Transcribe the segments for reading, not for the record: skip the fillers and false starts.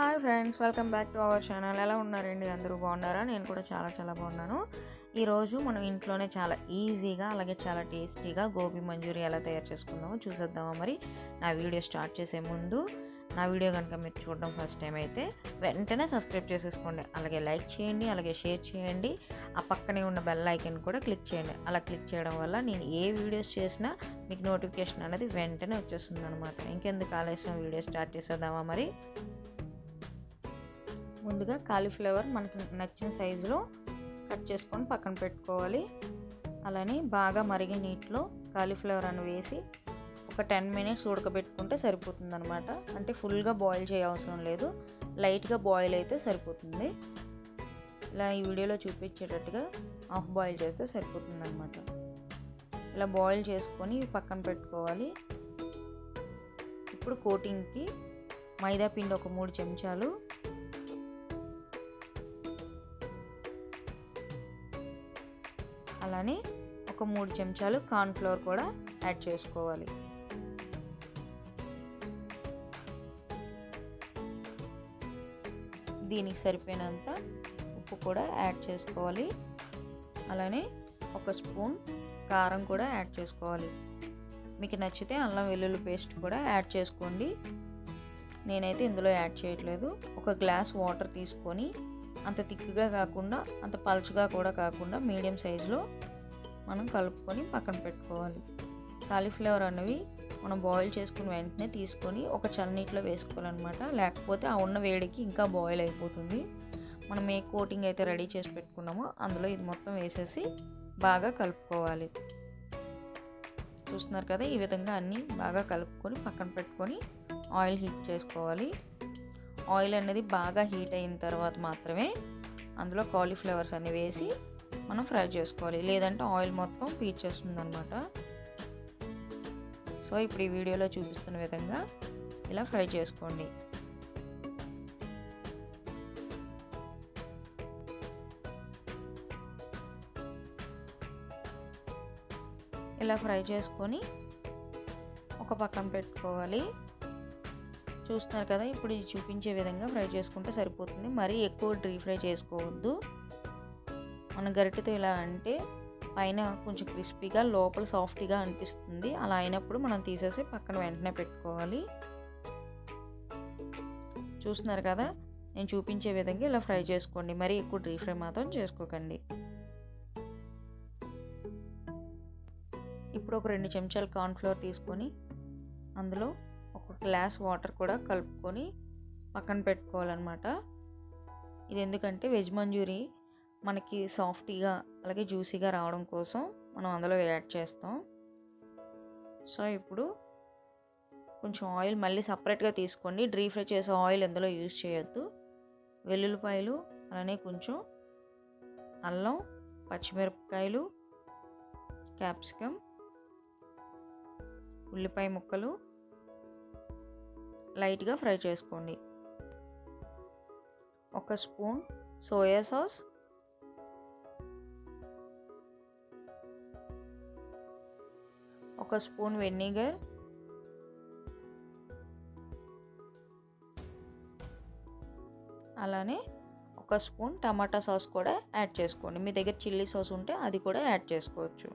Hi friends, welcome back to our channel. ఎలా ఉన్నారండి? అందరూ బాగున్నారా? నేను కూడా చాలా బాగున్నాను. ఈరోజు మనం ఇంట్లోనే చాలా ఈజీగా అలాగే చాలా టేస్టీగా గోబీ మంచూరియా ఎలా తయారు చేసుకుందామో చూసేద్దామా. మరి నా వీడియో స్టార్ట్ చేసే ముందు నా వీడియో కనుక మీరు చూడడం ఫస్ట్ టైం అయితే వెంటనే సబ్స్క్రైబ్ చేసేసుకోండి, అలాగే లైక్ చేయండి, అలాగే షేర్ చేయండి. ఆ పక్కనే ఉన్న బెల్ ఐకాన్ కూడా క్లిక్ చేయండి. అలా క్లిక్ చేయడం వల్ల నేను ఏ వీడియోస్ చేసినా మీకు నోటిఫికేషన్ అనేది వెంటనే వచ్చేస్తుంది అనమాట. ఇంకెందుకు ఆలస్యం, వీడియో స్టార్ట్ చేసేద్దామా. మరి ముందుగా కాలీఫ్లవర్ మనకి నచ్చిన సైజులో కట్ చేసుకొని పక్కన పెట్టుకోవాలి. అలానే బాగా మరిగే నీటిలో కాలీఫ్లవర్ అని వేసి ఒక 10 మినిట్స్ ఉడకబెట్టుకుంటే సరిపోతుంది అనమాట. అంటే ఫుల్గా బాయిల్ చేయ అవసరం లేదు, లైట్గా బాయిల్ అయితే సరిపోతుంది. ఇలా ఈ వీడియోలో చూపించేటట్టుగా హాఫ్ బాయిల్ చేస్తే సరిపోతుంది అనమాట. ఇలా బాయిల్ చేసుకొని పక్కన పెట్టుకోవాలి. ఇప్పుడు కోటింగ్కి మైదా పిండి ఒక 3 చెంచాలు, అలానే ఒక 3 చెంచాలు కార్న్ఫ్లవర్ కూడా యాడ్ చేసుకోవాలి. దీనికి సరిపోయినంత ఉప్పు కూడా యాడ్ చేసుకోవాలి. అలానే ఒక స్పూన్ కారం కూడా యాడ్ చేసుకోవాలి. మీకు నచ్చితే అల్లం వెల్లుల్లి పేస్ట్ కూడా యాడ్ చేసుకోండి. నేనైతే ఇందులో యాడ్ చేయట్లేదు. ఒక గ్లాస్ వాటర్ తీసుకొని అంత థిక్గా కాకుండా అంత పలుచగా కూడా కాకుండా మీడియం సైజులో మనం కలుపుకొని పక్కన పెట్టుకోవాలి. కాలీఫ్లవర్ అనేవి మనం బాయిల్ చేసుకుని వెంటనే తీసుకొని ఒక చల్లనీటిలో వేసుకోవాలన్నమాట. లేకపోతే ఆ ఉన్న వేడికి ఇంకా బాయిల్ అయిపోతుంది. మనం ఏ కోటింగ్ అయితే రెడీ చేసి పెట్టుకున్నామో అందులో ఇది మొత్తం వేసేసి బాగా కలుపుకోవాలి. చూస్తున్నారు కదా, ఈ విధంగా అన్నీ బాగా కలుపుకొని పక్కన పెట్టుకొని ఆయిల్ హీట్ చేసుకోవాలి. ఆయిల్ అనేది బాగా హీట్ అయిన తర్వాత మాత్రమే అందులో కాలీఫ్లవర్స్ అన్ని వేసి మనం ఫ్రై చేసుకోవాలి, లేదంటే ఆయిల్ మొత్తం పీల్చేస్తుంది అనమాట. సో ఇప్పుడు ఈ వీడియోలో చూపిస్తున్న విధంగా ఇలా ఫ్రై చేసుకోండి. ఇలా ఫ్రై చేసుకొని ఒక పక్కన పెట్టుకోవాలి. చూస్తున్నారు కదా, ఇప్పుడు ఇది చూపించే విధంగా ఫ్రై చేసుకుంటే సరిపోతుంది. మరీ ఎక్కువ డీప్ ఫ్రై చేసుకోవద్దు. మన గరిటెతో ఇలా అంటే పైన కొంచెం క్రిస్పీగా లోపల సాఫ్ట్గా అనిపిస్తుంది. అలా అయినప్పుడు మనం తీసేసి పక్కన వెంటనే పెట్టుకోవాలి. చూస్తున్నారు కదా, నేను చూపించే విధంగా ఇలా ఫ్రై చేసుకోండి. మరీ ఎక్కువ డీప్ ఫ్రై మాత్రం చేసుకోకండి. ఇప్పుడు ఒక 2 చెంచాలు కార్న్ఫ్లవర్ తీసుకొని అందులో ఒక గ్లాస్ వాటర్ కూడా కలుపుకొని పక్కన పెట్టుకోవాలన్నమాట. ఇది ఎందుకంటే వెజ్ మంచూరి మనకి సాఫ్టీగా అలాగే జ్యూసీగా రావడం కోసం మనం అందులో యాడ్ చేస్తాం. సో ఇప్పుడు కొంచెం ఆయిల్ మళ్ళీ సపరేట్గా తీసుకోండి. డీప్ ఫ్రై చేసే ఆయిల్ ఎందులో యూజ్ చేయొద్దు. వెల్లుల్లిపాయలు, అలానే కొంచెం అల్లం, పచ్చిమిరపకాయలు, క్యాప్సికమ్, ఉల్లిపాయ ముక్కలు లైట్గా ఫ్రై చేసుకోండి. ఒక స్పూన్ సోయా సాస్, ఒక స్పూన్ వెనిగర్, అలానే ఒక స్పూన్ టమాటా సాస్ కూడా యాడ్ చేసుకోండి. మీ దగ్గర చిల్లీ సాస్ ఉంటే అది కూడా యాడ్ చేసుకోవచ్చు.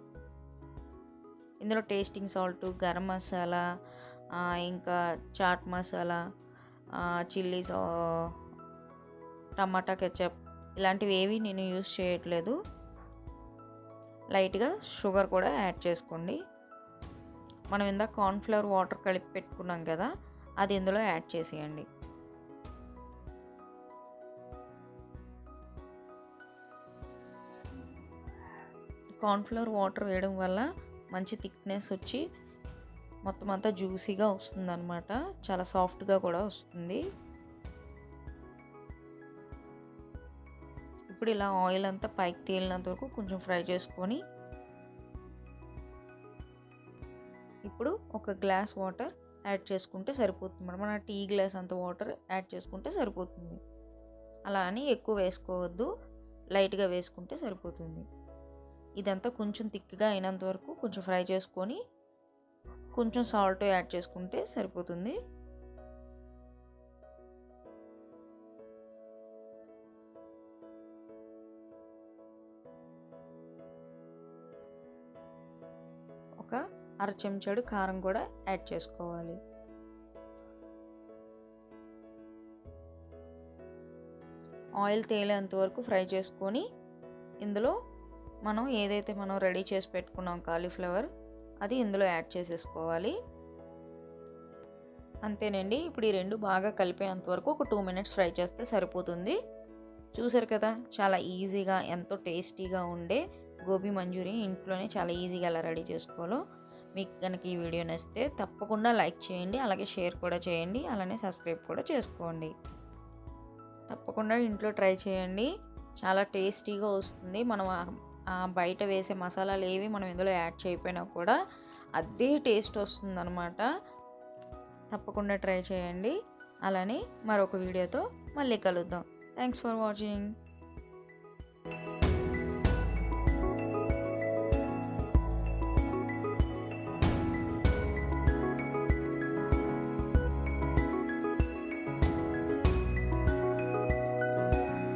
ఇందులో టేస్టింగ్ సాల్ట్, గరం మసాలా, ఇంకా చాట్ మసాలా, చిల్లీ టమాటా కెచప్ ఇలాంటివి ఏవి నేను యూజ్ చేయట్లేదు. లైట్గా షుగర్ కూడా యాడ్ చేసుకోండి. మనం ఇందాక కార్న్ఫ్లవర్ వాటర్ కలిపి పెట్టుకున్నాం కదా, అది ఇందులో యాడ్ చేసేయండి. కార్న్ఫ్లవర్ వాటర్ వేయడం వల్ల మంచి థిక్నెస్ వచ్చి మొత్తం అంతా జ్యూసీగా వస్తుంది అనమాట. చాలా సాఫ్ట్గా కూడా వస్తుంది. ఇప్పుడు ఇలా ఆయిల్ అంతా పైకి తేలినంత వరకు కొంచెం ఫ్రై చేసుకొని ఇప్పుడు ఒక గ్లాస్ వాటర్ యాడ్ చేసుకుంటే సరిపోతుంది. మన టీ గ్లాస్ అంత వాటర్ యాడ్ చేసుకుంటే సరిపోతుంది. అలా అని ఎక్కువ వేసుకోవద్దు, లైట్గా వేసుకుంటే సరిపోతుంది. ఇదంతా కొంచెం థిక్గా అయినంత వరకు కొంచెం ఫ్రై చేసుకొని కొంచెం సాల్ట్ యాడ్ చేసుకుంటే సరిపోతుంది. అర చెంచాడు కారం కూడా యాడ్ చేసుకోవాలి. ఆయిల్ తేలేంత వరకు ఫ్రై చేసుకొని ఇందులో ఏదైతే మనం రెడీ చేసి పెట్టుకున్నాం కాలీఫ్లవర్ అది ఇందులో యాడ్ చేసేసుకోవాలి. అంతేనండి. ఇప్పుడు ఈ రెండు బాగా కలిపేంత వరకు ఒక 2 మినిట్స్ ఫ్రై చేస్తే సరిపోతుంది. చూసారు కదా, చాలా ఈజీగా ఎంతో టేస్టీగా ఉండే గోబీ మంచూరియన్ ఇంట్లోనే చాలా ఈజీగా ఎలా రెడీ చేసుకోవాలో. మీకు కనుక ఈ వీడియో నచ్చితే తప్పకుండా లైక్ చేయండి, అలాగే షేర్ కూడా చేయండి, అలానే సబ్స్క్రైబ్ కూడా చేసుకోండి. తప్పకుండా ఇంట్లో ట్రై చేయండి, చాలా టేస్టీగా వస్తుంది. మనం బయట వేసే మసాలాలు ఏవి మనం ఇందులో యాడ్ చేయకపోయినా కూడా అదే టేస్ట్ వస్తుందన్నమాట. తప్పకుండా ట్రై చేయండి. అలానే మరొక వీడియోతో మళ్ళీ కలుద్దాం. Thanks for watching.